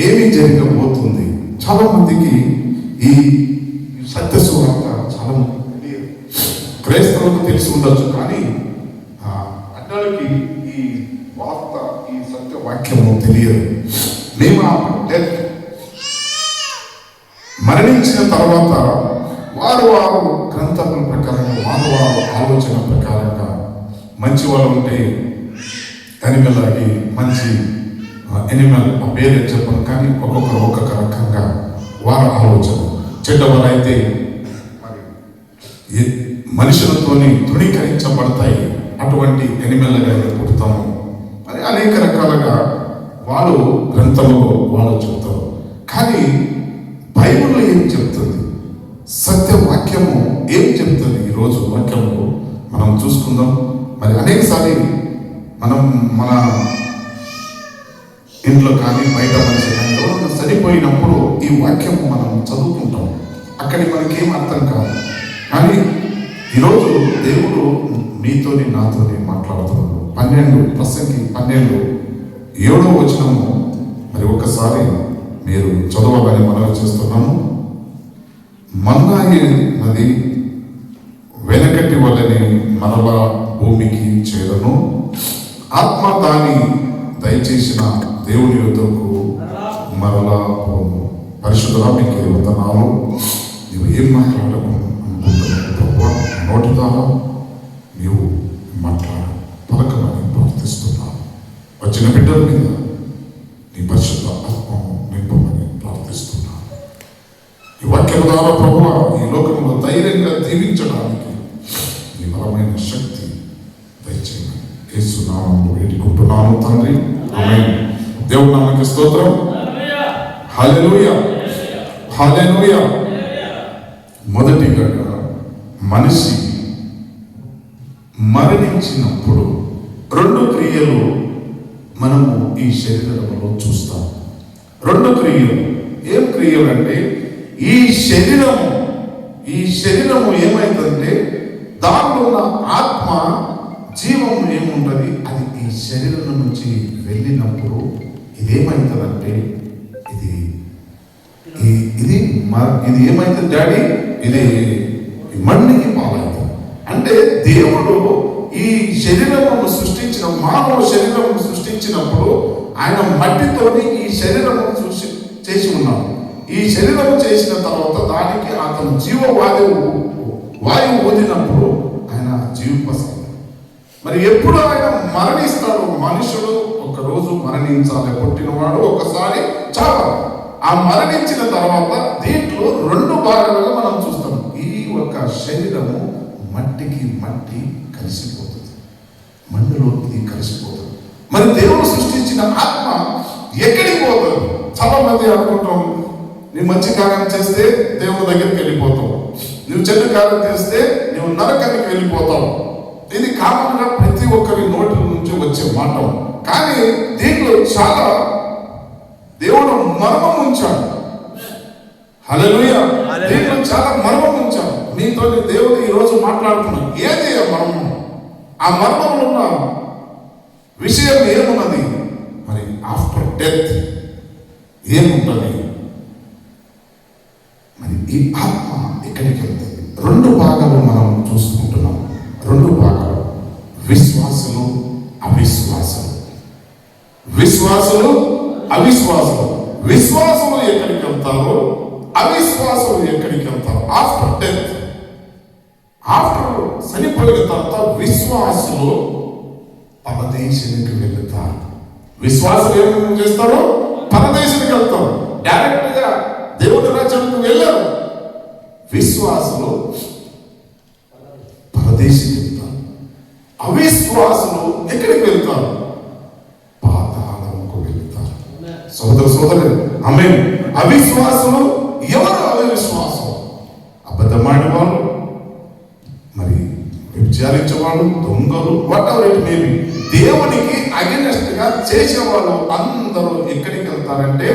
ఏమి జరగబోతుంది. చాలా మందికి ఈ సత్య సువార్త చాలా తెలియదు. క్రైస్తవులకు తెలిసి ఉండొచ్చు, కానీ అడ్డాలకి ఈ వార్త, ఈ సత్య వాక్యము తెలియదు. మేము మరణించిన తర్వాత వారు గ్రంథముల ప్రకారంగా వారు ఆలోచన ప్రకారంగా మంచి వాళ్ళు ఉంటే యానిమల్ అది మంచి యానిమల్ ఆ పేరు చెప్పను, కానీ ఒక్కొక్కరు ఒక్కొక్క రకంగా వారి ఆలోచన. చెడ్డవారు అయితే మరి మనుషులతోని తృణీకరించబడతాయి, అటువంటి యానిమల్గా పుడతాము అని అనేక రకాలుగా వాళ్ళు గ్రంథంలో వాళ్ళు చెప్తారు. కానీ బైబిల్లో ఏం చెప్తుంది, సత్య వాక్యము ఏం చెప్తుంది, ఈరోజు వాక్యము మనం చూసుకుందాం. మరి అనేకసారి మనం మన ఇంట్లో కానీ బయట మనిషి కానీ ఎవరైనా సరిపోయినప్పుడు ఈ వాక్యము మనం చదువుకుంటాం, అక్కడికి మనకేం అర్థం కాదు. కానీ ఈరోజు దేవుడు మీతోని నాతోని మాట్లాడుతున్నాడు. 12 వచనము మరి ఒకసారి మీరు చదవాలని మనవి చేస్తున్నాము. మన్నాయి నది వెనకటి వలని మరలా భూమికి చేరను, ఆత్మ దాని దయచేసిన దేవుని యొద్దకు మరలా పోను. పరిశుద్ధుడా మీకు వందనాలు. నీవు ఏం మాట్లాడాలనుకుంటున్నావు ప్రభువా, నోటి ద్వారా నీవు మాట్లాడు, పలకమని ప్రార్థిస్తున్నాను. వచ్చిన బిడ్డల మీద నీ పరిశుద్ధ ఆత్మను నింపమని ప్రార్థిస్తున్నాను. ఈ వాక్యం ద్వారా ప్రభువా ఈ లోకంలో ధైర్యంగా జీవించడానికి నీ బలమైన శక్తి దయచేయమని యేసు నామములో వేడుకుంటున్నాను తండ్రి. ఆమేన్. దేవుని నామమునకు స్తోత్రం. హల్లెలూయా, హల్లెలూయా. మొదటిగా మనిషి మరణించినప్పుడు 2 క్రియలు మనము ఈ శరీరంలో చూస్తాం. 2 క్రియలు. ఏం క్రియలు అంటే ఈ శరీరము ఏమైందంటే దాంట్లో ఉన్న ఆత్మ జీవం ఏముంటుంది, అది ఈ శరీరం నుంచి వెళ్ళినప్పుడు ఇదేమైతుందంటే ఇది ఏమైతుంది డాడీ, ఇది మట్టికి పాలవుతుంది. అంటే దేవుడు ఈ శరీరమును సృష్టించిన మానవ శరీరమును సృష్టించినప్పుడు ఆయన మట్టితోని ఈ శరీరము చేసి ఉన్నాడు. ఈ శరీరము చేసిన తర్వాత దానికి అతను వాయువు ఊదినప్పుడు ఆయన జీవింపసాడు. మరి ఎప్పుడు ఆయన మరణిస్తాడు, మనుషుడు ఒకరోజు మరణించాలి, పుట్టినవాడు ఒకసారి చావాలి. ఆ మరణించిన తర్వాత దీంట్లో 2 భాగాలుగా మనం చూస్తాం. ఈ ఒక శరీరము మట్టికి మట్టి కలిసిపోతుంది, మన్నులో ఇది కలిసిపోతుంది. మరి దేవుడు సృష్టించిన ఆత్మ ఎక్కడికి పోతుంది? చాలా మంది అనుకుంటాం, నువ్వు మంచి కార్యం చేస్తే దేవుని దగ్గరికి వెళ్ళిపోతావు, నువ్వు చెడ్డ కార్యం చేస్తే నువ్వు నరకానికి వెళ్ళిపోతావు. ఇది కామన్గా ప్రతి ఒక్కరి నోటి నుంచి వచ్చే మాట. కానీ దీంట్లో చాలా దేవుడు మర్మం ఉంచాడు. హల్లెలూయా. దీంట్లో చాలా మర్మం ఉంచాడు. నీతో దేవుడు ఈరోజు మాట్లాడుతున్నాడు. ఏది ఆ మర్మం? ఆ మర్మంలో ఉన్న విషయం ఏమున్నది? మరి ఆఫ్టర్ డెత్ ఏముంటుంది? మరి ఈ ఆత్మ ఎక్కడికి వెళ్తుంది? 2 భాగాలు మనం చూసుకుంటున్నాం. 2 భాగాలు, విశ్వాసులు అవిశ్వాసులు. విశ్వాసులు అవిశ్వాసులు. విశ్వాసులు ఎక్కడికి వెళ్తారో, అవిశ్వాసులు ఎక్కడికి వెళ్తారు? ఆఫ్టర్ డెత్, ఆఫ్టర్ చనిపోయిన తర్వాత విశ్వాసులు పరదేశానికి వెళ్తారు. విశ్వాసులు ఏం చేస్తారు? పరదేశానికి వెళ్తారు. డైరెక్ట్ గా దేవుడి రాజ్యానికి వెళ్ళారు. విశ్వాసులు పరదేశానికి వెళ్తారు. అవిశ్వాసులు ఎక్కడికి వెళ్తారు? పాతాళముకు వెళ్తారు. సోదరు ఆమేన్. అవిశ్వాసులు ఎవరు? అవిశ్వాసం అబద్ధమాడే వాళ్ళు, మరి విచారించేవాళ్ళు, దొంగలు, what ever it may be, దేవునికి అగెనెస్ట్ గా చేసేవాళ్ళు అందరూ ఎక్కడికి వెళ్తారంటే,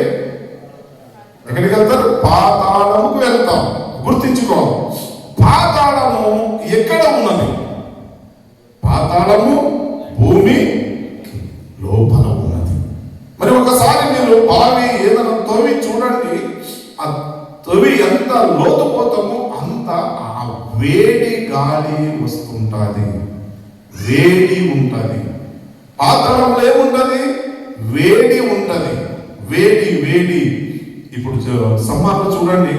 ఎక్కడికి వెళ్తారు? పాతాళముకు వెళ్తాం. గుర్తించుకోవాలి, పాతాళము ఎక్కడ ఉన్నది? పాతాళము భూమి లోపల ఉన్నది. మరి ఒకసారి మీరు బావి ఏదైనా లోతు పోతామో అంత ఆ వేడి గాలి వస్తుంటుంది, వేడి ఉంటుంది. పాతాళంలో ఏముంటది? వేడి ఉంటది. వేడి వేడి. ఇప్పుడు సమ్మర్లో చూడండి,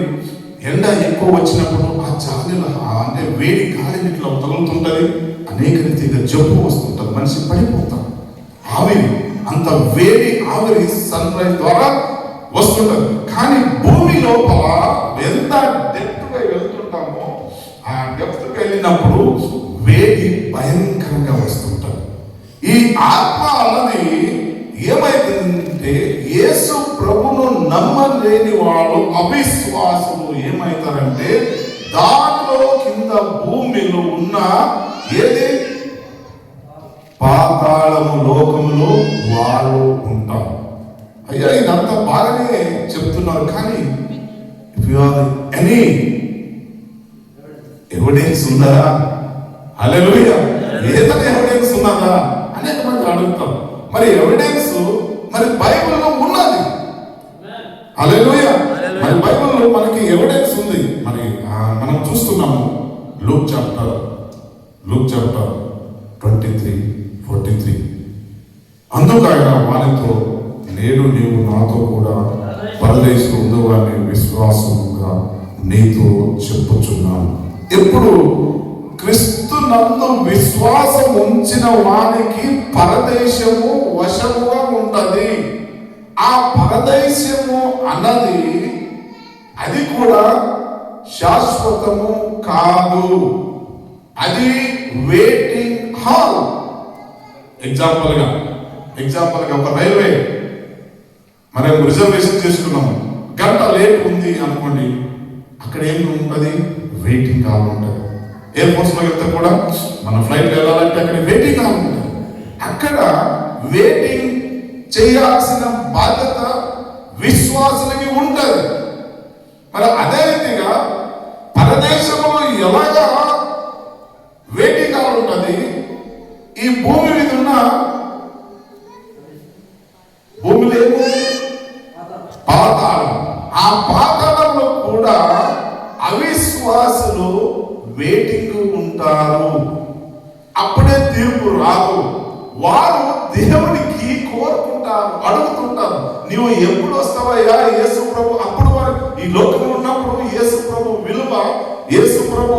ఎండ ఎక్కువ వచ్చినప్పుడు ఆ జాలిలో అంటే వేడి గాలిని ఇట్లా తగులుతుంటది, అనేక రీతిగా జబ్బు వస్తుంటది, మనిషి పడిపోతాం. ఆవిరి, అంత వేడి ఆవిరి సన్ రైజ్ ద్వారా వస్తుంటది. కానీ భూమి లోపల ఎంత డెప్త్గా వెళ్తుంటామో ఆ డెప్త్కి వెళ్ళినప్పుడు వేడి భయంకరంగా వస్తుంటది. ఈ ఆత్మ అన్నది ఏమైతుందంటే, యేసు ప్రభును నమ్మలేని వాళ్ళు, అవిశ్వాసులు ఏమైతారంటే దానిలో కింద భూమిలో ఉన్న ఏది పాతాళము లోకములో వాళ్ళు ఉంటారు. అయ్యా ఇదంతా బాగానే చెప్తున్నారు, కానీ if you or any evidence ఉందా? హల్లెలూయా. ఏదైనా ఎవిడెన్స్ ఉన్నదా అనేక మంది అడుగుతారు. మరి ఎవిడెన్స్ మరి బైబిల్లో ఉన్నది. హల్లెలూయా. మరి బైబిల్లో మనకి ఎవిడెన్స్ ఉంది. మరి మనం చూస్తున్నాము లూక్ చాప్టర్ 23:43. అందుకు ఆయన వారితో, నేడు నీవు నాతో కూడా పరదేశంలో ఉండవాలని విశ్వాసముగా నీతో చెప్పుచున్నాను. ఎప్పుడు క్రీస్తు నందు విశ్వాసం ఉంచిన వానికి పరదేశము వశముగా ఉంటది. ఆ పరదేశము అన్నది అది కూడా శాశ్వతము కాదు, అది వెయిటింగ్ హాల్. ఎగ్జాంపుల్ గా ఒక రైల్వే మనం రిజర్వేషన్ చేసుకున్నాము, గంట లేట్ ఉంది అనుకోండి, అక్కడ ఏమి ఉంటుంది? వెయిటింగ్ హాల్ ఉంటుంది. ఎయిర్ ఫోర్స్ లో వెళ్తే కూడా మన ఫ్లైట్ వెళ్ళాలంటే అక్కడ వెయిటింగ్ హాల్ ఉంటుంది. అక్కడ వెయిటింగ్ చేయాల్సిన బాధ్యత విశ్వాసులకి ఉంటుంది. మరి అదే రీతిగా పరదేశంలో ఎలాగా వెయిటింగ్ హాల్ ఉంటుంది, ఈ భూమి మీద ఉన్న భూమిలో ఏమో పాతాళం. ఆ పాతాళంలో కూడా అవిశ్వాసులు వెయిటింగ్ ఉంటారు. అప్పుడే తీర్పు రాదు. వారు దేవునికి కోరుకుంటారు, అడుగుతుంటారు, నీవు ఎప్పుడు వస్తావయ్యా యేసు ప్రభు? అప్పుడు వారు ఈ లోకంలో ఉన్నప్పుడు యేసు ప్రభు విలువ, యేసు ప్రభు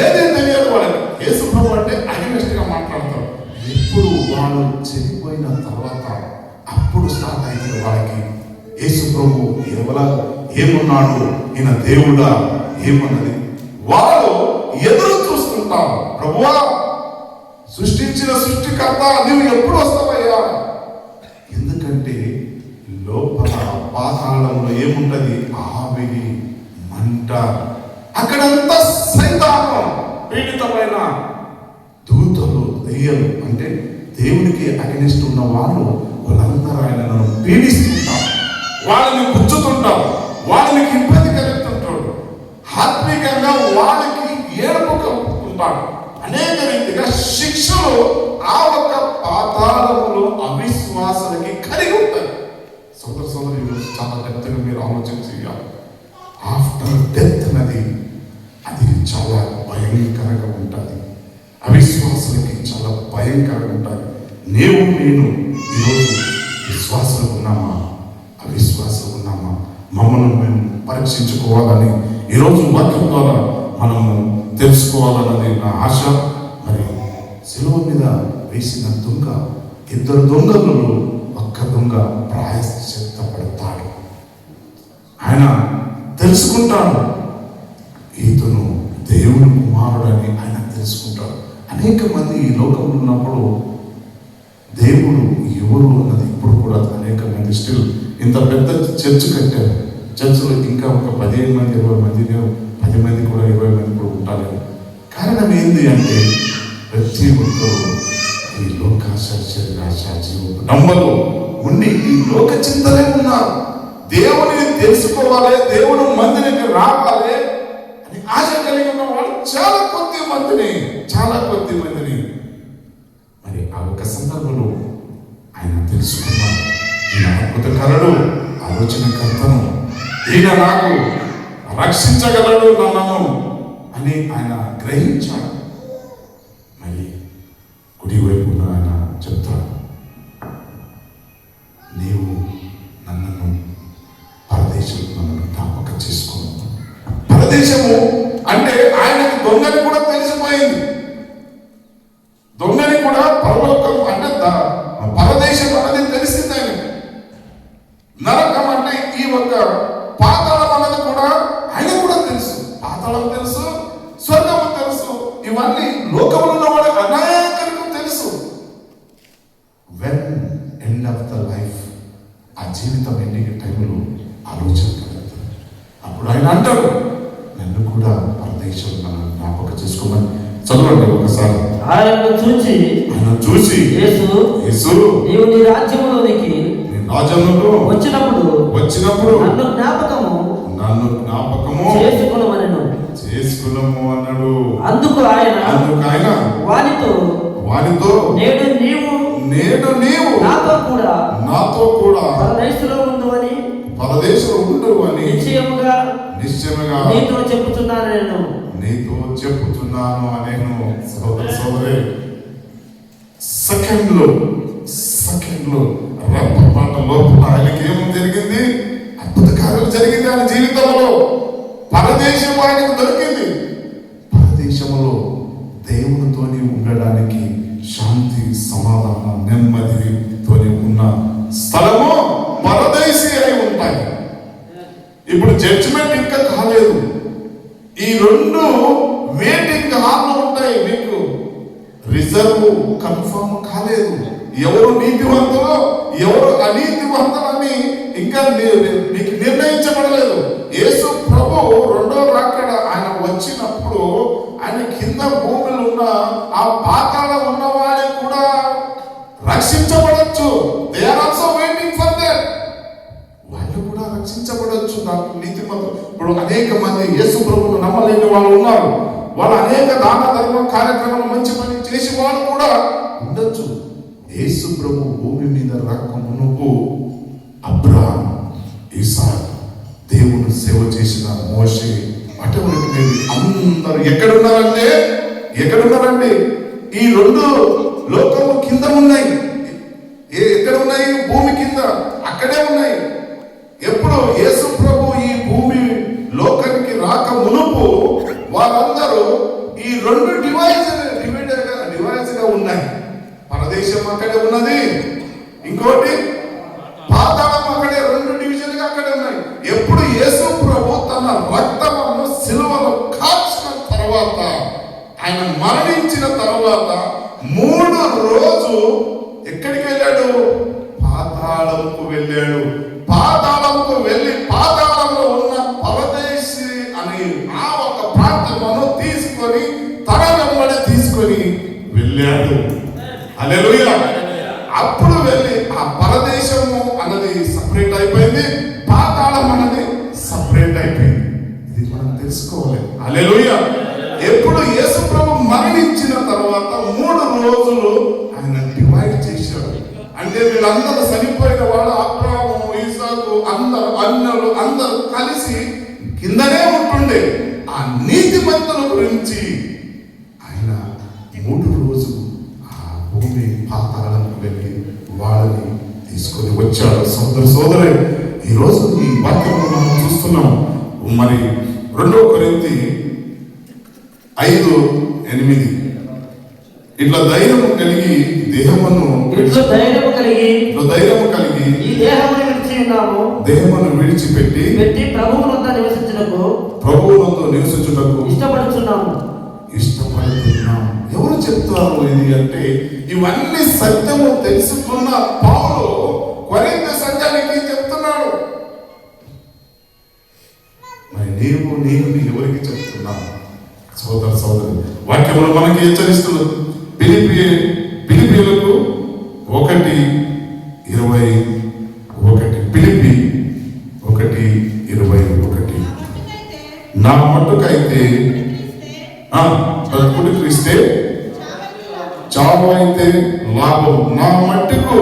ఏదే తెలియదు వాళ్ళకి. యేసు ప్రభు అంటే అగ్నిస్ట్ గా మాట్లాడతారు. ఎప్పుడు వాళ్ళు చనిపోయిన తర్వాత అప్పుడు స్టార్ట్ అయింది వాళ్ళకి యేసు ప్రభు ఎవలా ఏమున్నాడు, ఈయన దేవుడా ఏమన్నది. వాళ్ళు ఎదురు చూస్తుంటారు, ప్రభువా సృష్టించిన సృష్టికర్త నీవు ఎప్పుడు వస్తావయ్యా? ఎందుకంటే లోపల పాతాళంలో ఏముంటది? ఆవిరి, మంట. అక్కడంతా సైతానం పీడితమైన దూతలు, దయ్యాలు, అంటే దేవునికి అగెనిస్ట్ ఉన్న వాళ్ళు వాళ్ళందరూ ఆయనను పీడిస్తుంటారు, వాళ్ళని గుచ్చుతుంటారు, వాళ్ళకి ఇబ్బంది కలుగుతుంటాడు, ఆత్మీయంగా వాళ్ళకి ఏడుపు కలుగుతుంటాడు. అనేక రీతిగా శిక్షలు ఆ ఒక పాతాళములో అవిశ్వాసాలకి కలిగి ఉంటాయి. సోదరు చాలా డెప్త్గా మీరు ఆలోచన చేయాలి. ఆఫ్టర్ డెత్ అనేది అది చాలా భయంకరంగా ఉంటుంది. అవిశ్వాసాలకి చాలా భయంకరంగా ఉంటుంది. నేను ఈరోజు విశ్వాసాలు ఉన్నామా, అవిశ్వాసాలు ఉన్నామా? మమ్మల్ని మేము పరీక్షించుకోవాలని ఈరోజు వాక్యం ద్వారా మనము తెలుసుకోవాలన్నది నా ఆశ. మరి శిలువ మీద వేసిన దొంగ, ఇద్దరు దొంగలు, ఒక్క దొంగ ప్రాయశ్చిత్తపడతాడు. ఆయన తెలుసుకుంటాడు ఇతను దేవుని కుమారుడని ఆయన తెలుసుకుంటాడు. అనేక మంది ఈ లోకంలో ఉన్నప్పుడు దేవుడు ఎవరు అన్నది ఇప్పుడు కూడా అనేక మంది స్టిల్ ఇంత పెద్ద చర్చ్ కట్టారు. చర్చిలో ఇంకా ఒక 15 మంది 20 మంది 10 మంది కూడా 20 మంది కూడా ఉంటారు. కారణం ఏంటి అంటే ప్రతి ఒక్కరు ఈ లోకాశ జీవులు ఉండి ఈ లోక చింతనే ఉన్నారు. దేవుని తెలుసుకోవాలి, దేవుడు మందిరికి రావాలి అని ఆశ కలిగి ఉన్న వాళ్ళు చాలా కొద్ది మందిని మరి ఆ ఒక సందర్భంలో ఆయన తెలుసుకున్నాడు. ఈయన అద్భుతకరుడు, ఆలోచనకర్తను, ఈయన నాకు రక్షించగలడు నన్ను అని ఆయన గ్రహించాడు. మరి కుడివైపు ఆయన చెప్తాడు, నీవు నన్ను పరదేశంలో నన్ను జ్ఞాపకం చేసుకో. పరదేశము అంటే ఆయనకు దొంగని కూడా తెలిసిపోయింది. దొంగని కూడా పరలోకం అంటే పరదేశం అన్నది తెలిసింది ఆయన. నరకం అంటే ఈ ఒక్క పాతాళం అన్నది కూడా ఆయన కూడా తెలుసు. పాతాళం తెలుసు, స్వర్గము తెలుసు. ఇవన్నీ లోకంలో ఉన్న వాడు అనేకలకు తెలుసు. When end of the life, ఆ జీవితం ఎండింగ్ టైంలో ఆలోచన కలుగుతుంది. అప్పుడు ఆయన అంటాడు, నన్ను కూడా పరదేశంలో నన్ను జ్ఞాపకం చేసుకోమని. చదవండి ఒకసారి. ఆయన చూసి యేసు నీవు నీ రాజ్యములోనికి వచ్చినప్పుడు నన్ను జ్ఞాపకము చేసుకునము అన్నాడు. అందుకు ఆయన వానితో నేడు నీవు నాతో కూడా పరదేశంలో ఉండు అని నిశ్చయముగా నీతో చెప్పుతున్నాను అనేను. సోదరి సెకండ్లో రప్పపాట లోపల ఆయనకి ఏమో జరిగింది, అద్భుత కార్యం జరిగింది ఆయన జీవితంలో. పరదేశం ఆయనకు దొరికింది. పరదేశంలో దేవునితోని ఉండడానికి శాంతి, సమాధానం, నెమ్మదితోని ఉన్న స్థలము పరదేశీ అయి ఉంటాయి. ఇప్పుడు జడ్జిమెంట్ ఇంకా కాలేదు. ఈ రెండు వెయిటింగ్ హాల్లో ఉంటాయి. మీకు రిజర్వ్ కన్ఫర్మ్ కాలేదు. ఎవరు నీతివంతులు ఎవరు అనీతివంతులని ఇంకా మీకు నిర్ణయించబడలేదు. యేసు ప్రభు రెండో రాకడ ఆయన వచ్చినప్పుడు ఆయన కింద భూమిలో ఉన్న ఆ పాతాళం ఉన్నవాడే కూడా రక్షించబడచ్చు. They are also waiting for that. వాళ్ళు కూడా రక్షించబడచ్చు. దాంట్లో నీతిమంతులు ఇప్పుడు అనేక మంది యేసు ప్రభువును నమ్మలేని వాళ్ళు ఉన్నారు. వాళ్ళు అనేక దాన ధర్మ కార్యక్రమాలు మంచి పని చేసి వాళ్ళు కూడా ఉండొచ్చు. యేసు ప్రభు భూమి మీద రాకమునుపు అబ్రహాం, ఇసాక్, దేవుని సేవ చేసిన మోషే, అటువంటి అందరూ ఎక్కడున్నారండి? ఈ రెండు లోకము కింద ఉన్నాయి. ఎక్కడ ఉన్నాయి? భూమి కింద అక్కడే ఉన్నాయి. ఎప్పుడు యేసు ప్రభు ఈ భూమి లోకానికి రాక మునుపు వారందరూ ఈ రెండు డివైజ్ గా ఉన్నాయి. పరదేశం అక్కడే ఉన్నది, ఇంకోటి పాతాళం అక్కడే, రెండు డివిజన్ గా అక్కడే ఉన్నాయి. ఎప్పుడు యేసు ప్రభు తన రక్తమును సిలువలో కాల్చిన తర్వాత, ఆయన మరణించిన తర్వాత 3 రోజు ఎక్కడికి వెళ్ళాడు? పాతాళంకు వెళ్ళాడు. పాతాళంకు వెళ్ళి పాతాళంలో ఉన్న పరదేశి అని ఆ ఒక ప్రాంతమును తీసుకొని తన వెంబడి తీసుకొని వెళ్ళాడు. హల్లెలూయా. అప్పుడు వెళ్ళి ఆ పరదేశము అన్నది సపరేట్ అయిపోయింది, పాతాళం అన్నది సపరేట్ అయిపోయింది. ఇది మనం తెలుసుకోవాలి. హల్లెలూయా. ఎప్పుడు యేసు ప్రభు మరణించిన తర్వాత 3 రోజులు ఆయన డివైడ్ చేశాడు. అంటే వీళ్ళందరూ చనిపోయిన వాళ్ళు అబ్రాహాము, ఇసాకు, అందరు అన్యులు అందరూ కలిసి కిందనే ఉంటుండే. ఆ నీతిమంతుల గురించి ఆయన 3 రోజులు ఆ భూమి పాతాళానికి వెళ్ళి వాళ్ళని తీసుకొని వచ్చాడు. సోదరి ఈరోజు ఈ వాక్యం మనం చూస్తున్నాం. మరి 2 కొరింథీ 5:8 ఇట్లా ధైర్యం కలిగి దేహమును ఈ దేహమును విడిచిపెట్టి ప్రభువునందు నివసించుటకు ఇష్టపడుతున్నాం. ఎవరు చెప్తారు ఇది అంటే? ఇవన్నీ సత్యము తెలుసుకున్న పౌలు కొరింథీ సంఘానికి చెప్తున్నాడు. మరి నేను ఎవరికి చెప్తున్నాను? సోదరి వాక్యంలో మనకి హెచ్చరిస్తున్నారు. ఫిలిప్పీయులకు 1:21 ఫిలిప్పీ 1:21 నా మట్టుకైతే బ్రతుకుడు క్రీస్తే, చావు అయితే లాభం. నా మట్టుకు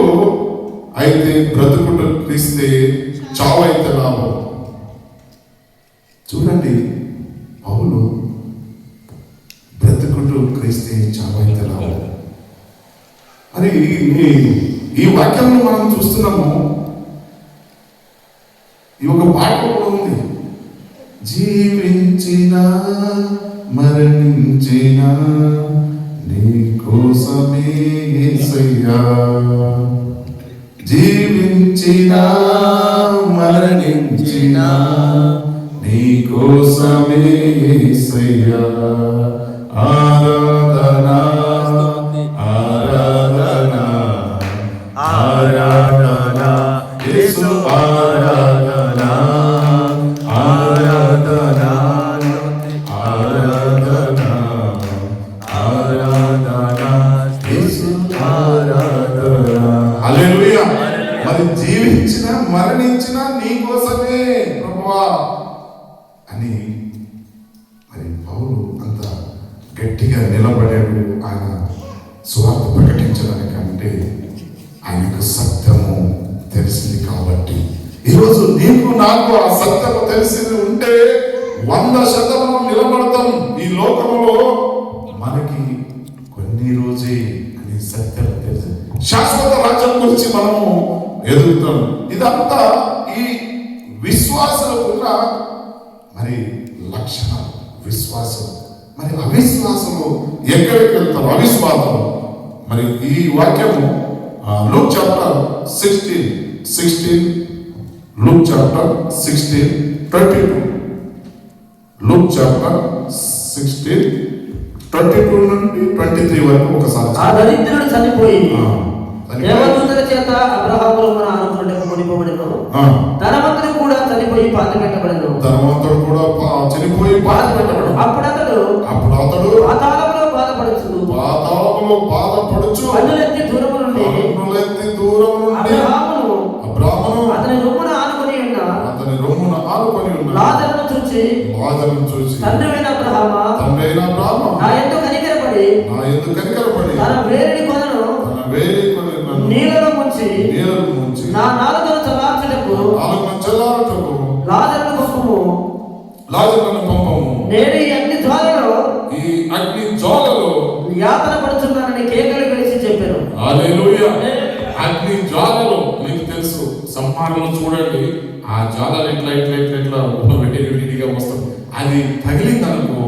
అయితే బ్రతుకుడు క్రీస్తే, చావు అయితే లాభం. చూడండి, పౌలు బ్రతుకుడు క్రీస్తే చావైతే లాభం. మరి ఈ వాక్యంలో మనం చూస్తున్నాము, ఈ ఒక పాట కూడా ఉంది, జీవించిన మరణించిన నీ కోసమే యేసయ్యా, జీవించిన మరణించిన నీ కోసమే యేసయ్యా, ఆరాధనా ఆరాధనా ఆరాధనా యేసు ఆరాధనా ఆరాధనా ఆరాధనా ఆరాధనా యేసు ఆరాధనా. హల్లెలూయా. మరి జీవించిన మరణించిన నీ కోసమే ప్రభువా అని మరి పౌలు అంత గట్టిగా నిలబడాడు. ఆయన సువార్త ప్రకటించడానికంటే ఆయనకు సత్యము తెలిసింది కాబట్టి, ఈరోజు నీకు నాకు ఆ సత్యము తెలిసింది ఉంటే 100% నిలబడతాం. ఈ లోకంలో మనకి కొన్ని రోజే అని సత్యం తెలిసి శాశ్వత రాజ్యం గురించి మనము ఎదుగుతాం. ఇదంతా ఈ విశ్వాసులకున్న మరి లక్షణాలు. విశ్వాసం మరి అవిశ్వాసము ఎక్కడికి వెళ్తారు? అవిశ్వాసం. మరి ఈ వాక్యము Luke chapter 16 Luke chapter 16:22 Luke chapter 16:22 నుండి 23 వరకు ఒకసారి. ఆ దరిద్రుడు చనిపోయి దేవదూతల చేత అబ్రహాములో మన ఆనందకు కొనిపోబడెను. ధనవంతుడు కూడా చనిపోయి పాతిపెట్టబడెను. ధనవంతుడు కూడా చనిపోయి పాతిపెట్టబడెను. అప్పుడు అతడు పాతాళములో బాధపడుచు కన్నులెత్తి దూరము నుండి అబ్రహామును అతని రొమ్మున ఆనుకొని ఉన్న లాజరును చూచి తండ్రివైన అబ్రహామా నా యందు కనికరపడి తన వేలిని కొనను నీళ్ళలో ముంచి నా నాలుకను చల్లార్చుటకు లాజరును పంపము. నేను ఈ అగ్ని జ్వాలలో యాతన పడుతున్నానని కేకలు వేసి చెప్పాను. హల్లెలూయా. అగ్ని జ్వాలలో మీకు తెలుసు, సంహారంలో చూడండి, ఆ జ్వాలలు ఎట్లా వేడిగా వస్తుంది. అది తగిలిందనుకో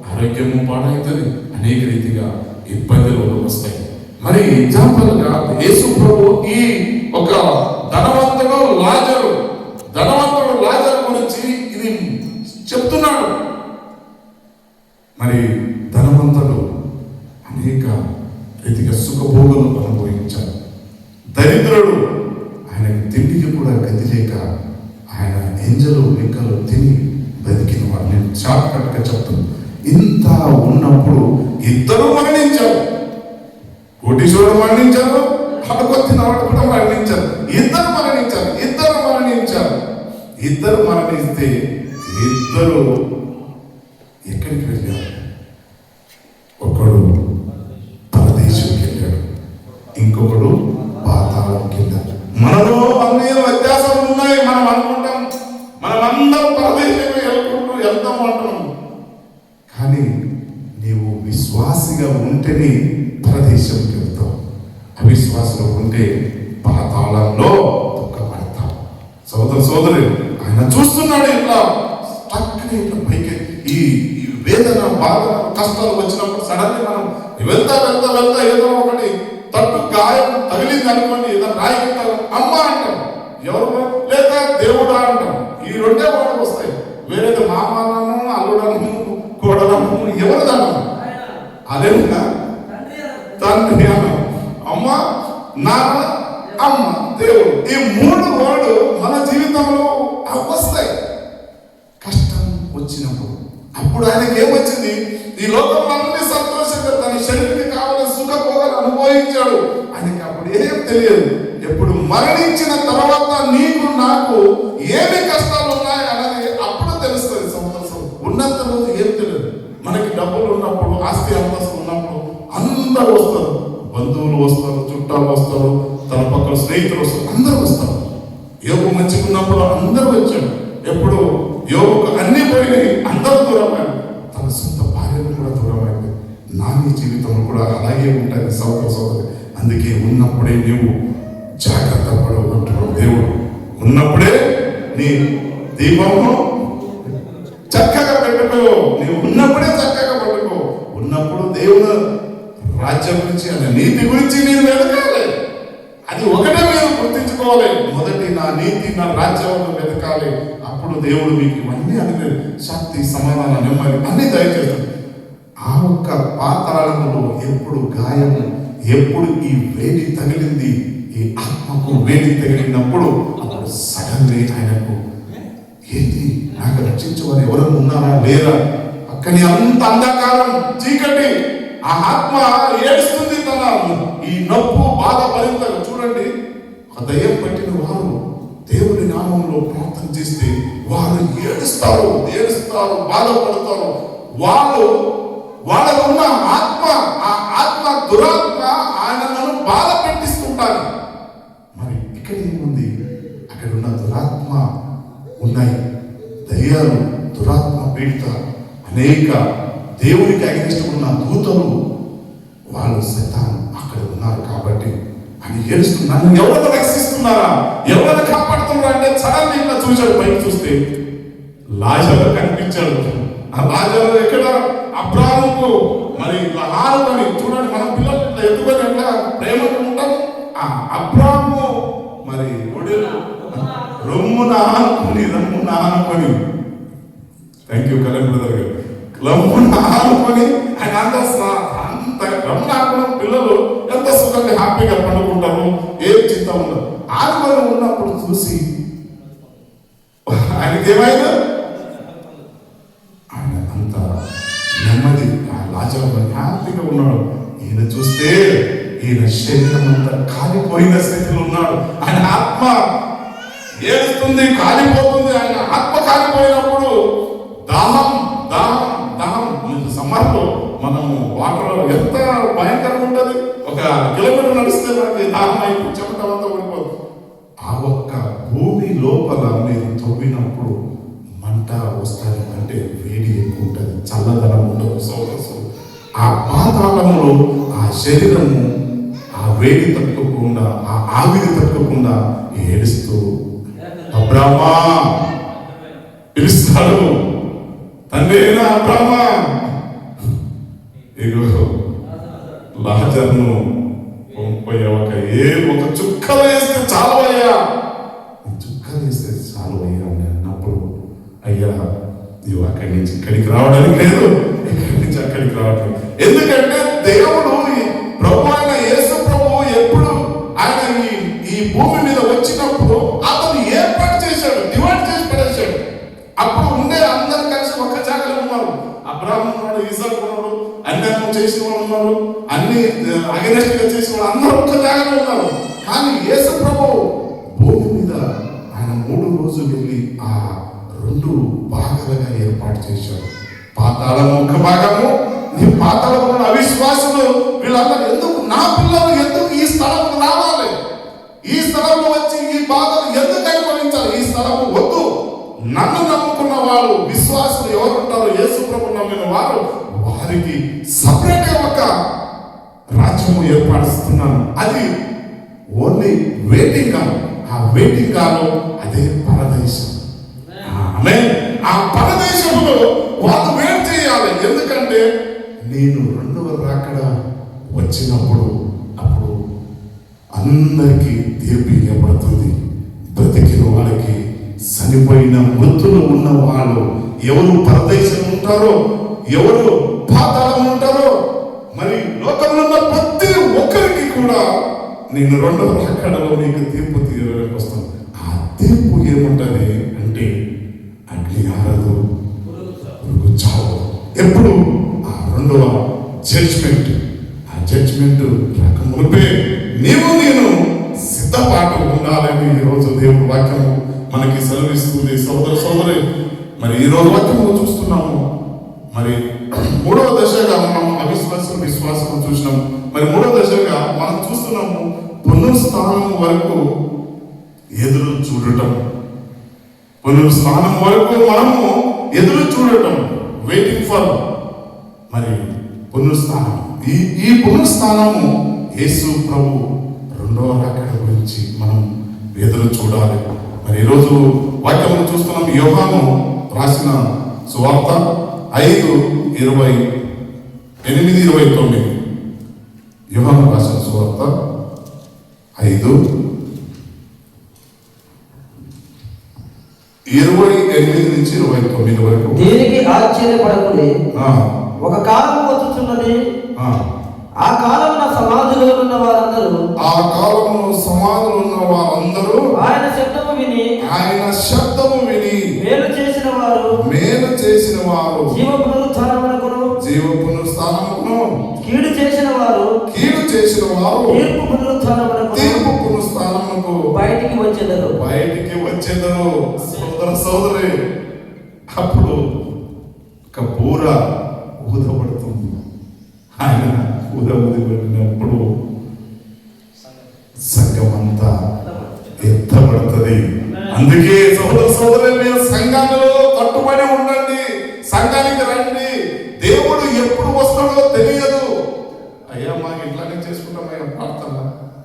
ఆరోగ్యము పాడవుతుంది, అనేక రీతిగా ఇబ్బందులు వస్తాయి. మరి ఎగ్జాంపుల్ గా యేసు ప్రభు ఈ ఒక ధనవంతుడు లాజరు గురించి ఇది చెప్తున్నాడు. మరి ధనవంతుడు అనేక రీతిగా సుఖభోగులు అనుభవించాడు. దరిద్రుడు ఆయనకి తిండికి కూడా గతి లేక ఆయన ఎంజలు లెక్కలు తిని బతికిన వాడు. నేను షార్ట్ కట్గా చెప్తాను. ఇంత ఉన్నప్పుడు ఇద్దరు మరణించారు. కోటీశ్వరుడు మరణించారు, హడకొత్తిన వాడు కూడా మరణించారు. ఇద్దరు మరణిస్తే ఇద్దరు ఎక్కడికి వెళ్ళారు? ఒకడు పరదేశంకి వెళ్ళాడు, ఇంకొకడు పాతాళంకి వెళ్ళాడు. మనలో అన్ని వ్యత్యాసాలు ఉన్నాయి. మనం అనుకుంటాం మనమందరం పరదేశంలో వెళ్తాం అంటున్నాం. కానీ నీవు విశ్వాసిగా ఉంటేనే పరదేశంకి వెళ్తావు. అవిశ్వాసంలో ఉంటే పాతాళంలో దుఃఖపడతావు. సోదరి ఆయన చూస్తున్నాడు. ఇట్లా చక్కని ఇట్లా పైకి ఈ వేదన, బాధ, కష్టాలు వచ్చినప్పుడు సడన్గా మనం వెళ్తా ఏదో ఒకటి తట్టు గాయం తగిలింది అనుకోండి, ఏదో రాయి పెట్టాలి, అమ్మ అంటాం, ఎవరు లేక దేవుడా అంటాం. ఈ రెండే వాడు వస్తాయి. వేరేది మామను, అల్లుడను, కోడలను, ఎవరిదను అదేవిధంగా తండ్రి అన్నం, అమ్మ, నాన్న, అమ్మ, దేవుడు. ఈ మూడు వాడు మన జీవితంలో వస్తాయి. కష్టం వచ్చినప్పుడు అప్పుడు ఆయనకి ఏమొచ్చింది? ఈ లోకంలో అన్ని సంతోషంగా తన శరీరానికి కావాలని సుఖభోగాలు అనుభవించాడు. ఆయనకి అప్పుడు ఏం తెలియదు. ఎప్పుడు మరణించిన తర్వాత నీకు నాకు ఏమి కష్టాలు ఉన్నాయి అనేది అప్పుడు తెలుస్తుంది. సంతోషం ఉన్నంత రోజు ఏం తెలియదు. మనకి డబ్బులు ఉన్నప్పుడు, ఆస్తి అంతస్తు ఉన్నప్పుడు అందరూ వస్తారు, బంధువులు వస్తారు, చుట్టాలు వస్తారు, తన పక్కన స్నేహితులు వస్తారు, అందరూ వస్తారు. యోగు మంచిగా ఉన్నప్పుడు అందరూ వచ్చాడు. ఎప్పుడు యోగుకు అన్ని పోయినాయి, అందరూ దూరమైంది, తన సొంత భార్యను కూడా దూరమైంది. నా నీ జీవితంలో కూడా అలాగే ఉంటుంది సోదర సోదరి. అందుకే ఉన్నప్పుడే నీవు జాగ్రత్త పడవు అంటున్నాడు దేవుడు. ఉన్నప్పుడే నీ దీపము చక్కగా పెట్టుకో, నీవు ఉన్నప్పుడే చక్కగా పట్టుకో. ఉన్నప్పుడు దేవుడు రాజ్యం గురించి అనే నీతి గురించి మీరు వెతకాలి. అది ఒకటే మీరు గుర్తించుకోవాలి. మొదటి నా నీతి నా రాజ్యం వెతకాలి. అప్పుడు దేవుడు మీకు ఇవన్నీ అన్ని శాంతి సమాధానం నెమ్మది అన్ని దయచేస్తాడు. ఆ ఒక్క పాతాళములో ఎప్పుడు గాయము, ఎప్పుడు ఈ వేడి తగిలింది, ఈ ఆత్మకు వేడి తగిలినప్పుడు అప్పుడు సడన్లీ ఆయనకు ఏంటి నాకు రక్షించమని ఎవరు ఉన్నారా లేరా, అక్కడి అంత అంధకారం చీకటి, ఆ ఆత్మ ఏడుస్తుంది. తన ఈ నొప్పు బాధ భరించగా చూడండి, ఆ దయ్యం పట్టిన వారు దేవుని నామంలో ప్రార్థన చేస్తే వారు ఏడుస్తారు, బాధపడతారు. వాళ్ళలో ఉన్న ఆత్మ, ఆ ఆత్మ దురాత్మ ఆయనను బాధ పెట్టిస్తుంటారు. మరి ఇక్కడ ఏముంది? అక్కడ ఉన్న దురాత్మ ఉన్నాయి, దయ్యాలు, దురాత్మ పీడిత అనేక దేవునికి అగ్నిస్ట్ ఉన్న దూతలు, వాళ్ళు సైతాన్ అక్కడ ఉన్నారు. కాబట్టి అని ఏడుస్తున్నారు, నన్ను ఎవరైనా రక్షిస్తున్నారా, ఎవరైనా కాపాడుతున్నారా అంటే సడన్గా ఇట్లా చూశాడు. పైకి చూస్తే లాజరు కనిపించాడు. ఆ లాజరు ఎక్కడ? అబ్రాహాముకు మరి ఇట్లా ఆనుకొని చూడండి, మన పిల్లలు ఇట్లా ఎత్తుకొని ఎట్లా ప్రేమగా ఉంటాం. ఆ అబ్రాహాము మరి రొమ్మున ఆనుకొని థ్యాంక్ యూ కళ్యాణ్ బ్రదర్ గారు, రొమ్మున ఆనుకొని ఆయన అంత రొమ్మున ఆనుకున్న పిల్లలు ఎంత సుఖంగా హ్యాపీగా పండుకుంటారు, ఏం చింత ఉండదు. ఆనుకొని ఉన్నప్పుడు చూసి ఆయనకి ఏమైనా ఆయన అంత నెమ్మది, ఆ లాజరు హ్యాపీగా ఉన్నాడు. ఈయన చూస్తే ఈయన శరీరం అంతా కాలిపోయిన స్థితిలో ఉన్నాడు. ఆయన ఆత్మ ఏడుస్తుంది, కాలిపోతుంది. ఆయన ఆత్మ కాలిపోయినప్పుడు దాహం దాహం దాహం. సమ్మర్లో మనము వాటర్ ఎంత భయంకరంగా ఉంటుంది. 1 కిలోమీటర్ నడిస్తే మనకి దాహం అయిపోయి చెమట అంతా పడిపోతుంది. ఆ ఒక్క భూమి లోపల మీరు తవ్వినప్పుడు మంట వస్తుంది, అంటే వేడి ఎక్కువ ఉంటుంది, చల్లదనం ఉండదు. ఆ పాతాళంలో ఆ శరీరము ఆ వేడి తట్టుకోకుండా, ఆ ఆవిరి తట్టుకోకుండా ఏడుస్తూ అబ్రామా పిలుస్తాడు. తండ్రి అయినా అబ్రామా, ఇగో లాజరును ఒక చుక్కలు వేస్తే చాలు అయ్యా, చుక్కలు వేస్తే చాలు అయ్యా అన్నప్పుడు, అయ్యా నువ్వు అక్కడి నుంచి ఇక్కడికి రావడానికి లేదు, ఇక్కడి నుంచి అక్కడికి రావట్లేదు. ఎందుకంటే దేవుడు ప్రభు అయిన యేసు ప్రభు ఎప్పుడు ఆయన ఈ భూమి మీద వచ్చినప్పుడు అతను ఏర్పాటు చేశాడు, డివైడ్ చేసి పడేశాడు. అప్పుడు ఉండే అందరు కలిసి ఒక్క జాగాలో ఉన్నారు. అబ్రాహాము ఉన్నాడు, ఇసాకు ఉన్నాడు, అన్యాయం చేసిన వాళ్ళు ఉన్నారు, అన్ని అగెనెస్ట్ గా చేసిన వాళ్ళు అందరూ ఒక్క జాగాలో ఉన్నారు. కానీ యేసు ప్రభు భూమి మీద ఆయన 3 రోజులు వెళ్ళి ఆ 2 భాగాలుగా ఏర్పాటు చేశాడు. పాతాళము ఒక భాగము, నీ పాతాళంలో అవిశ్వాసులు వీళ్ళందరూ ఎందుకు, నా పిల్లలు ఎందుకు ఈ స్థలంలో రావాలి, ఈ స్థలంలో వచ్చి ఈ బాధలు ఎందుకు అనుభవించాలి, ఈ స్థలము వద్దు. నన్ను నమ్ముకున్న వాళ్ళు విశ్వాసులు ఎవరు ఉంటారో, యేసు ప్రభు నమ్మిన వారు, వారికి సపరేట్ గా ఒక రాజ్యము ఏర్పరుస్తున్నాను. అది ఓన్లీ వెయిటింగ్ హాల్. ఆ వెయిటింగ్ హాల్ అదే పరదేశం. ఆ పరదేశంలో వాళ్ళు వెయిట్ చేయాలి. ఎందుకంటే నేను 2వ రాకడ వచ్చినప్పుడు అప్పుడు అందరికీ తీర్పు ఇవ్వబడుతుంది. బ్రతికిన వాళ్ళకి, చనిపోయిన మృతులు ఉన్న వాళ్ళు, ఎవరు పరదేశం ఉంటారో, ఎవరు పాతాళం ఉంటారో, మరి లోకంలో ఉన్న ప్రతి ఒక్కరికి కూడా నేను 2వ రాకడలో నీకు తీర్పు తీయడానికి వస్తాను. ఆ తీర్పు ఏముంటది అంటే అగ్ని ఆరదు, పురుగు చావు. ఎప్పుడు? ఆ 2వ జడ్జ్మెంట్. ఆ జడ్జ్మెంట్ రకములపై నేను సిద్ధపాటు ఉండాలని ఈరోజు దేవుని వాక్యము మనకి సెలవిస్తుంది. సోదర సోదరి, మరి ఈరోజు వాక్యము చూస్తున్నాము. మరి 3వ దశగా మనం విశ్వాసం చూసినాము. మరి 3వ దశగా మనం చూస్తున్నాము పునరుత్థానం వరకు ఎదురు చూడటం. పునరుస్థానం వరకు మనము ఎదురు చూడటం, వెయిటింగ్ ఫర్ మరి పునరుస్థానం. ఈ పునరుస్థానము యేసు ప్రభు రెండవ రాకడ గురించి మనం ఎదురు చూడాలి. మరి ఈరోజు వాక్యములు చూస్తున్నాం. యోహాను రాసిన సువార్త 5:28-29. యోహాను రాసిన సువార్త 5:28-29 వరకు. దీనికి ఆశ్చర్యపడకుడి, ఒక కాలం వచ్చుచున్నది, ఆ కాలమున సమాధిలో ఉన్న వారందరూ ఆయన శబ్దము విని మేలు చేసిన వారు జీవ పునరుత్థానమునకును కీడు చేసిన వారు తీర్పు పునరుత్థానమునకు బయటికి వచ్చేదరు. సోదరి అప్పుడు ఒక బూర ఊదపడుతుంది. ఆయన ఊదపడినప్పుడు సంఘమంతా ఎత్తబడుతుంది. అందుకే సోదరు మీరు సంఘాలలో కట్టుబడి ఉండండి, సంఘానికి రండి. దేవుడు ఎప్పుడు వస్తాడో తెలియదు. అయ్యా మాకు ఇట్లానే చేసుకుంటామయ్యా ప్రార్థన,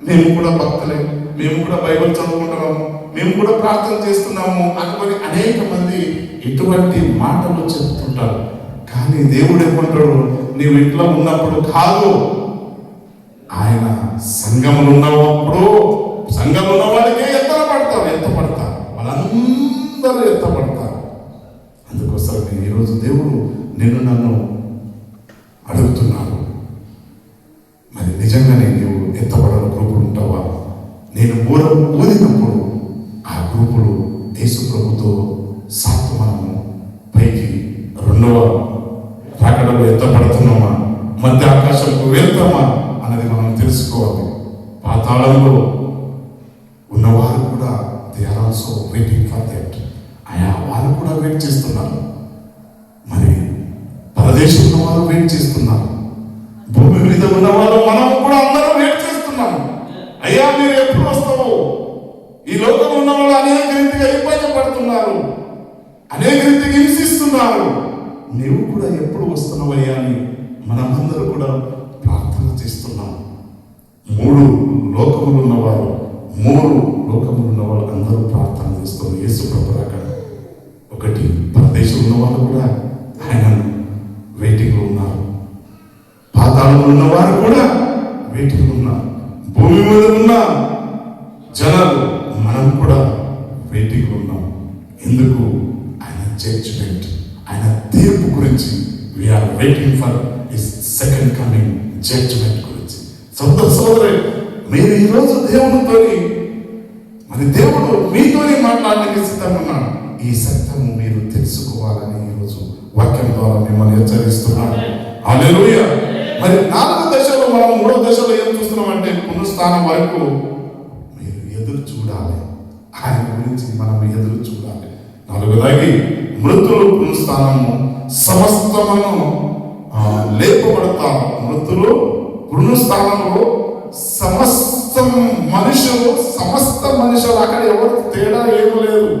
మేము కూడా భక్తులే, మేము కూడా బైబిల్ చదువుకుంటున్నాము, మేము కూడా ప్రార్థన చేస్తున్నాము అనుకొని అనేక మంది ఇటువంటి మాటలు చెప్తుంటారు. కానీ దేవుడు ఏమంటాడు, నీవు ఇంట్లో ఉన్నప్పుడు కాదు, ఆయన సంఘములు ఉన్నప్పుడు, సంఘంలో ఉన్న వాళ్ళకే ఎత్తపడతారు, వాళ్ళందరూ ఎత్తపడతారు. అందుకోసం ఈరోజు దేవుడు నన్ను అడుగుతున్నాడు, మరి నిజంగానే నీవు ఎత్తపడని గ్రూపులు ఉంటావా? నేను ఊదినప్పుడు ఆ గ్రూపులు యేసు ప్రభుతో సాత్తు మనము పైకి రెండవ రాకడలో ఎత్తపడుతున్నామా, మధ్య ఆకాశంకు వెళ్తామా అన్నది మనం తెలుసుకోవాలి. పాతాళంలో ఉన్నవారు కూడా they are also waiting for that. వారు కూడా వెయిట్ చేస్తున్నారు. మరి పరదేశం ఉన్న వారు వెయిట్ చేస్తున్నారు. భూమి మీద ఉన్నవారు మనం కూడా అందరం వెయిట్ చేస్తున్నాము. అయ్యా మీరు ఎప్పుడు వస్తావు? ఈ లోకంలో ఉన్న వాళ్ళు అనేక రీతిగా ఇబ్బంది పడుతున్నారు, అనేక రీతిగా హింసిస్తున్నారు. నీవు కూడా ఎప్పుడు వస్తున్నావయ్యా అని మనమందరూ కూడా ప్రార్థన చేస్తున్నాం. మూడు లోకములు ఉన్నవారు అందరూ ప్రార్థన చేస్తున్నారు యేసు ప్రభు రాకడ. ఒకటి, పరదేశం ఉన్న వాళ్ళు కూడా ఆయన వెయిటింగ్ లో ఉన్నారు. పాతాళంలో ఉన్నవారు కూడా వెయిటింగ్ లో ఉన్నారు. భూమి మీద ఉన్న జనాలు మనం కూడా వెయిటింగ్ లో ఉన్నాం. ఎందుకు? ఆయన జడ్జిమెంట్, ఆయన తీర్పు గురించి we are waiting for his second coming judgement గురించి. సోదరి మీరు ఈరోజు దేవునితోని, మరి దేవుడు మీతోనే మాట్లాడడానికి సిద్ధంగా ఉన్నాడు. ఈ సత్యము మీరు తెలుసుకోవాలని ఈరోజు వాక్యం ద్వారా మిమ్మల్ని హెచ్చరిస్తున్నాను. హల్లెలూయా. మరి 4వ దశలో మనం 3వ దశలో ఏం చూస్తున్నామంటే పునరుస్థానం వరకు మీరు ఎదురు చూడాలి. ఆయన గురించి మనం ఎదురు చూడాలి. 4వది, మృతులు పునరుస్థానము సమస్తమును లేపబడతారు. మృతులు పునరుస్థానంలో సమస్త మనుషులు అక్కడ ఎవరు తేడా ఏమి లేదు.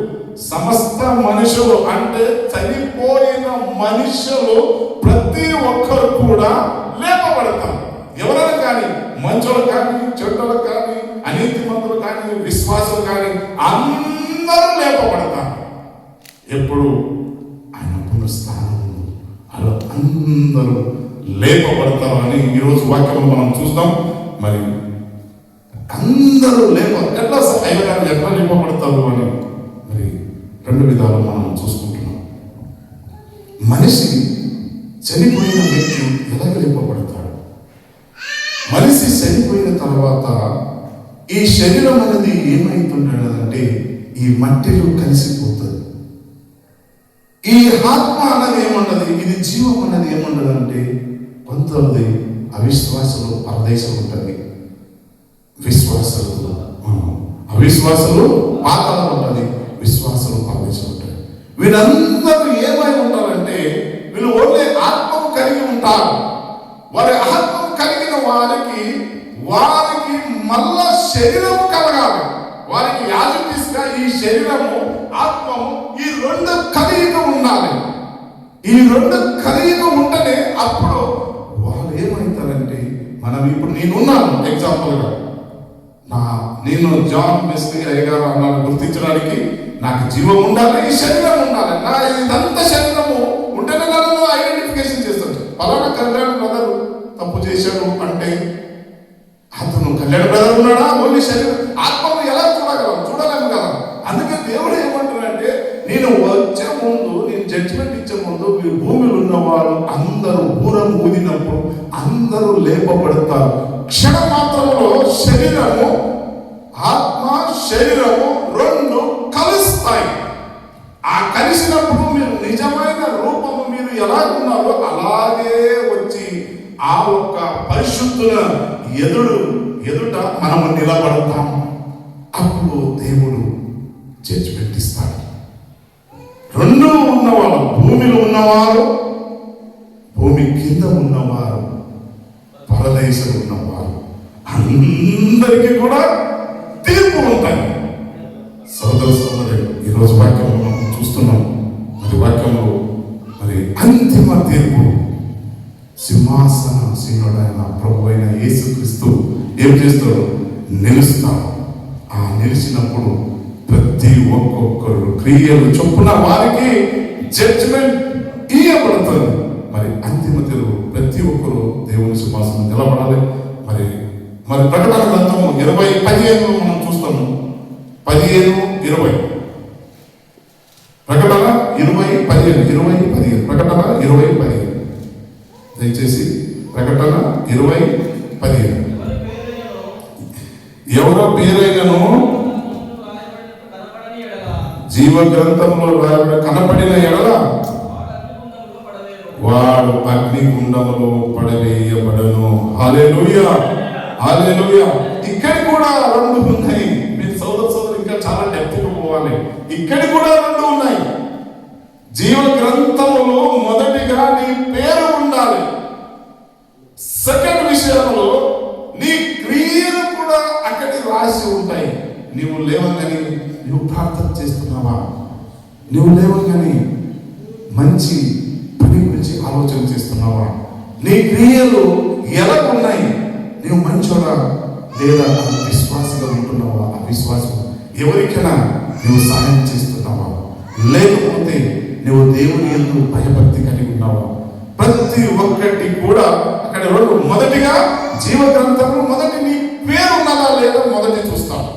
సమస్త మనుషులు అంటే చనిపోయిన మనుషులు ప్రతి ఒక్కరు కూడా లేపబడతారు. ఎవరైనా కానీ, మంచులు కానీ, చెడ్డలు కానీ, అనీతిమంతులు కానీ, విశ్వాసులు కానీ అందరూ లేపబడతారు. ఎప్పుడు? ఆయన పునరుస్థానంలో అలా అందరూ లేపబడతారు అని ఈరోజు వాక్యం మనం చూస్తాం. మరి అందరూ ఎట్లా లేపబడతారు అని మరి 2 విధాలు మనం చూసుకుంటున్నాం. మనిషి చనిపోయిన వ్యక్తి ఎలాగ లేపబడతాడు? మనిషి చనిపోయిన తర్వాత ఈ శరీరం అనేది ఏమైతుందంటే ఈ మట్టిలో కలిసిపోతుంది. ఈ ఆత్మ అన్నది ఏమన్నది, ఇది జీవం అన్నది ఏమన్నది అంటే కొంతమంది అవిశ్వాసులు పరదేశం ఉంటుంది, అవిశ్వాసులు పాతాళం ఉంటుంది, విశ్వాసులు పరదేశం ఉంటుంది. వీళ్ళందరూ ఏమై ఉంటారంటే వీళ్ళు ఓన్లీ ఆత్మను కలిగి ఉంటారు. వారి ఆత్మను కలిగిన వారికి మళ్ళా శరీరము కలగాలి. వారికి యాజిటీస్గా ఈ శరీరము ఆత్మము ఈ రెండు కలయిక ఉండాలి. ఈ రెండు కలయిక ఉంటేనే అప్పుడు వాళ్ళు ఏమవుతారంటే, మనం ఇప్పుడు నేనున్నాను ఎగ్జాంపుల్గా, నేను జాన్ వెస్లీ అయ్యగారు అన్నాను గుర్తించడానికి నాకు జీవం ఉండాలి, ఈ శరీరం ఉండాలి. నా ఇదంతా శరీరము ఉంటేనే నన్ను ఐడెంటిఫికేషన్ చేస్తాడు. పలానా కళ్యాణ్ బ్రదర్ తప్పు చేశాడు అంటే అతను కళ్యాణ్ బ్రదర్ ఉన్నాడా, ఓన్లీ శరీరం ఆత్మను ఎలా చూడలేము కదా. అందుకే దేవుడు ఏమంటాడంటే, నేను వచ్చే ముందు, నేను జడ్జిమెంట్ ఇచ్చే ముందు మీరు భూమిలో ఉన్నవాళ్ళు అందరూ బూరం ఊదినప్పుడు అందరూ లేపబడతారు. క్షణ మాత్రంలో శరీరము, ఆత్మ శరీరము రెండు కలుస్తాయి. ఆ కలిసినప్పుడు మీరు నిజమైన రూపము మీరు ఎలా ఉన్నారో అలాగే వచ్చి ఆ ఒక్క పరిశుద్ధుల ఎదుట మనము నిలబడతాము. అప్పుడు దేవుడు జడ్జిమెంట్ ఇస్తాడు. రెండు ఉన్నవారు, భూమిలో ఉన్నవారు, భూమి కింద ఉన్నవారు, పరదేశంలో ఉన్నవారు, అందరికీ కూడా తీర్పు ఉంటాయి. సోదర సోదరులు, ఈరోజు వాక్యంలో మనం చూస్తున్నాం. మరి వాక్యంలో మరి అంతిమ తీర్పు సింహాసనసీనుడైన ప్రభు అయిన యేసుక్రీస్తు ఏం చేస్తాడు? నిలుస్తాడు. ఆ నిలిచినప్పుడు ప్రతి ఒక్కొక్కరు క్రియలు చొప్పున వారికి జడ్జిమెంట్ ఇయ్యబడుతుంది. మరి అంతిమ తీర్పు ప్రతి ఒక్కరు దేవుని సింహాసనం నిలబడాలి. మరి ప్రకటన గ్రంథము 20:15 మనం చూస్తాము. 15:20 ప్రకటన 20:15 ప్రకటన 20:15 దయచేసి ప్రకటన 20:15 ఎవరో పేరైనను జీవ గ్రంథంలో కనపడిన ఎడల వాడు అగ్నిగుండములో పడవేయబడను. హల్లెలూయా, హల్లెలూయా. ఇక్కడ కూడా రెండు ఉన్నాయి. మీరు సోదరు ఇంకా చాలా డెప్త్గా పోవాలి. ఇక్కడ కూడా రెండు ఉన్నాయి. జీవ గ్రంథములో మొదటిగా నీ పేరు ఉండాలి. సెకండ్ విషయంలో నీ క్రియలు కూడా అక్కడి రాసి ఉంటాయి. నీవు లేవగానే నువ్వు ప్రార్థన చేస్తున్నావా? నువ్వు లేవగానే మంచి పని గురించి ఆలోచన చేస్తున్నావా? నీ క్రియలు ఎలా ఉన్నాయి? నువ్వు మంచోడా లేదా విశ్వాసంగా ఉంటున్నావా? అవిశ్వాసం ఎవరికైనా నువ్వు సహాయం చేస్తున్నావా? లేకపోతే నువ్వు దేవుని యందు భయభక్తి కలిగి ఉన్నావా? ప్రతి ఒక్కటి కూడా అక్కడ రెండు. మొదటిగా జీవ గ్రంథంలో మొదటి నీ పేరు ఉన్నదా లేదా మొదటి చూస్తావు.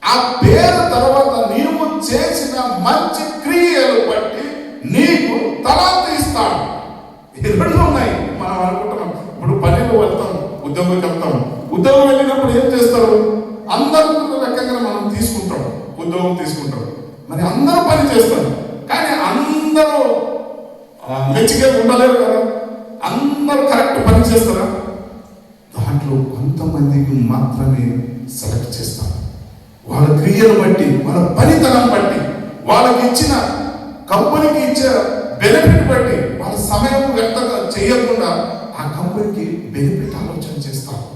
ఆ పేరు తర్వాత నీవు చేసిన మంచి క్రియలు బట్టి నీకు తలాంతు ఇస్తాడు. ఈ రెండు ఉన్నాయి. మనం అనుకుంటున్నాం ఇప్పుడు పనిలో వెళ్తాం, ఉద్యోగంకి వెళ్తాం. ఉద్యోగం వెళ్ళినప్పుడు ఏం చేస్తారు? అందరూ రకంగా మనం తీసుకుంటాం, ఉద్యోగం తీసుకుంటాం. మరి అందరూ పని చేస్తారు, కానీ అందరూ మెచ్చిగా ఉండలేరు కదా. అందరూ కరెక్ట్ పని చేస్తారా? దాంట్లో కొంతమందికి మాత్రమే సెలెక్ట్ చేస్తారు. వాళ్ళ క్రియను బట్టి, వాళ్ళ పనితనం బట్టి, వాళ్ళకి ఇచ్చిన కంపెనీకి ఇచ్చే బెనిఫిట్ బట్టి వాళ్ళ సమయం వ్యక్త చేయకుండా ఆ కంపెనీకి బెనిఫిట్ ఆలోచన చేస్తారు.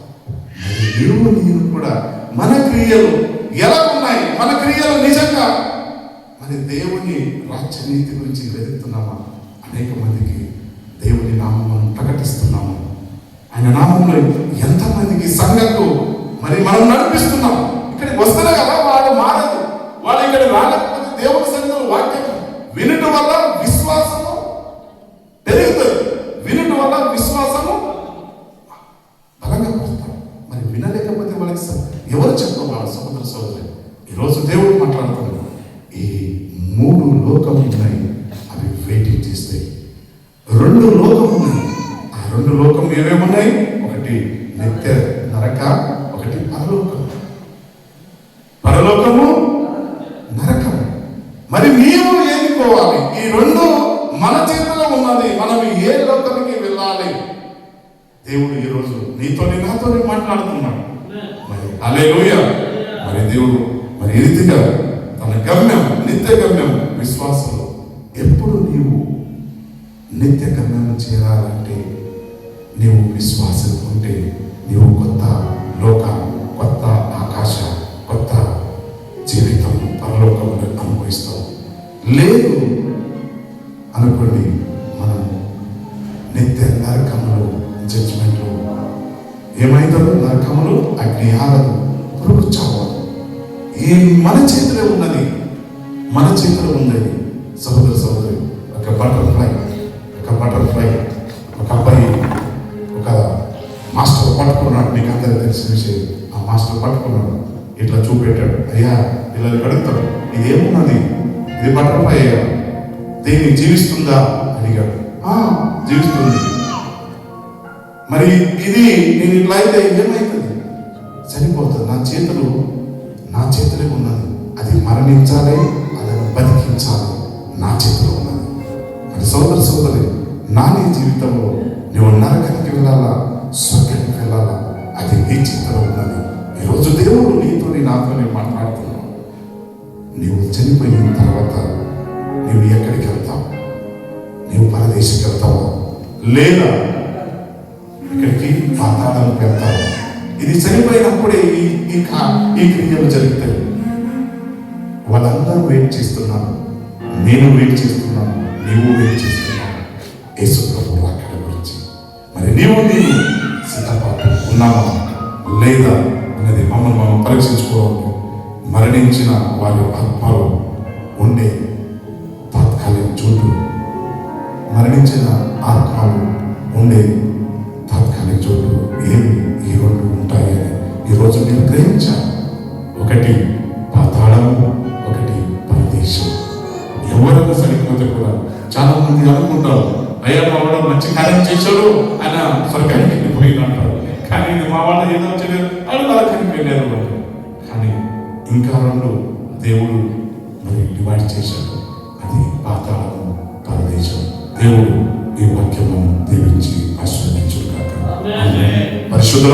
నేను కూడా మన క్రియలు ఎలా ఉన్నాయి? మన క్రియలు నిజంగా మరి దేవుని రాజ్య నీతి గురించి వెతుకుతున్నామా? అనేక మందికి దేవుని నామమును ప్రకటిస్తున్నాము. ఆయన నామంలో ఎంతమందికి సంఘంకు మరి మనం నడిపిస్తున్నాం. ఇక్కడికి వస్తేనే కదా వాడు మారదు. వాడు ఇక్కడ రాలేకపోతే దేవుని సన్నిధిలో వాక్యం వినటం వల్ల విశ్వాసము పెరుగుతుంది. వినటం వల్ల విశ్వాసము బలంగా పడతారు. మరి వినలేకపోతే వాళ్ళకి ఎవరు చెప్పవాలి? సముద్ర సోదరి ఈరోజు దేవుడు మాట్లాడుతున్నాడు. ఈ 3 లోకములు ఉన్నాయి, అవి వెయిటింగ్ చేస్తాయి. 2 లోకములు ఉన్నాయి. ఆ 2 లోకం ఏమేమున్నాయి? ఒకటి నిత్య నరక, ఒకటి పరలోకం. పరలోకము, నరకము. మరి నీవు ఏనుకోవాలి? ఈ 2 మన చేతిలో ఉన్నది. మనం ఏ లోకానికి వెళ్ళాలి? దేవుడు ఈరోజు నీతోని నాతోని మాట్లాడుతున్నాడు. మరి హల్లెలూయా. మరి దేవుడు మరి ఈ రీతిగా తన గమ్యం, నిత్య గమ్యం విశ్వాసంలో ఎప్పుడు నీవు నిత్య గమ్యం చేరాలంటే నీవు విశ్వాసం ఉంటే నీవు కొత్త లోక, కొత్త ఆకాశ, కొత్త జీవితం పరలోకమును అనుభవిస్తావు. లేదు అనుకోండి, మనం నిత్య నరకములు, జడ్జిమెంట్లు ఏమైతుందో, నరకములు, అగ్ని ఆరదు, పురుగు చావదు. ఈ మన చేతిలో ఉన్నది, మన చేతిలో ఉన్నది. సహోదర సహోదరి, ఒక బటర్ఫ్లై ఒక అబ్బాయి ఒక మాస్టర్ పట్టుకున్నాడు. మీకు అందరూ తెలిసిన విషయం. ఆ మాస్టర్ పట్టుకున్నాడు, ఇట్లా చూపెట్టాడు. అయ్యా, పిల్లలు అడుగుతాడు, ఇదేమున్నది, ఇది బటర్ఫ్లై అయ్యా, దీన్ని జీవిస్తుందా అడిగాడు. జీవిస్తుంది. మరి ఇది నేను ఇట్లా అయితే ఏమవుతుంది? చనిపోతుంది. నా చేతిలో ఉన్నది, అది మరణించాలి, అది బతికించాలి, నా చేతిలో ఉన్నది. మరి సోదర సోదరి, నీ జీవితంలో నువ్వు నరకానికి వెళ్ళాలా, స్వర్గానికి వెళ్ళాలా, అది నీ చేతిలో ఉన్నది. ఈరోజు దేవుడు నాతోనే మాట్లాడుతున్నావు. నీవు చనిపోయిన తర్వాత నువ్వు ఎక్కడికి వెళ్తావు? నీవు పరదేశికి వెళ్తావా, లేదా ఇక్కడికి పాతాళానికి వెళ్తావా? ఇది చనిపోయినప్పుడే ఈ క్రియలు జరుగుతాయి. వాళ్ళందరూ వెయిట్ చేస్తున్నారు, నేను వెయిట్ చేస్తున్నాను, నీవు వెయిట్ చేస్తున్నావు యేసు ప్రభువు అక్కడ గురించి. మరి నీవు సిద్ధపాటు ఉన్నావా లేదా అనేది మనం పరీక్షించుకోవాలి. మరణించిన వారి ఆత్మలో ఉండే తాత్కాలిక చోటు, మరణించిన ఆత్మలు ఉండే తాత్కాలిక చోటు ఏమి ఈ రెండు ఉంటాయని ఈరోజు నేను గ్రహించాను. ఒకటి పాతాళము, ఒకటి పరదేశం. ఎవరైనా సరిపోతే కూడా చాలా మంది అనుకుంటారు, అయ్యా మా వాడు మంచి కార్యం చేశాడు, ఆయన స్వర్గానికి వెళ్ళిపోయింది అంటారు. కానీ మా వాడు ఏదో చేయలేదు, వాళ్ళు నరకానికి వెళ్ళారు వాళ్ళు. కానీ ఇంకా రెండు దేవుడు మరి డివైడ్ చేశాడు, అది పాతాళము, పరదేశం. దేవుడు ఈ వాక్యము దీవించి ఆశీర్వదించుగాక. పరిశుద్ధ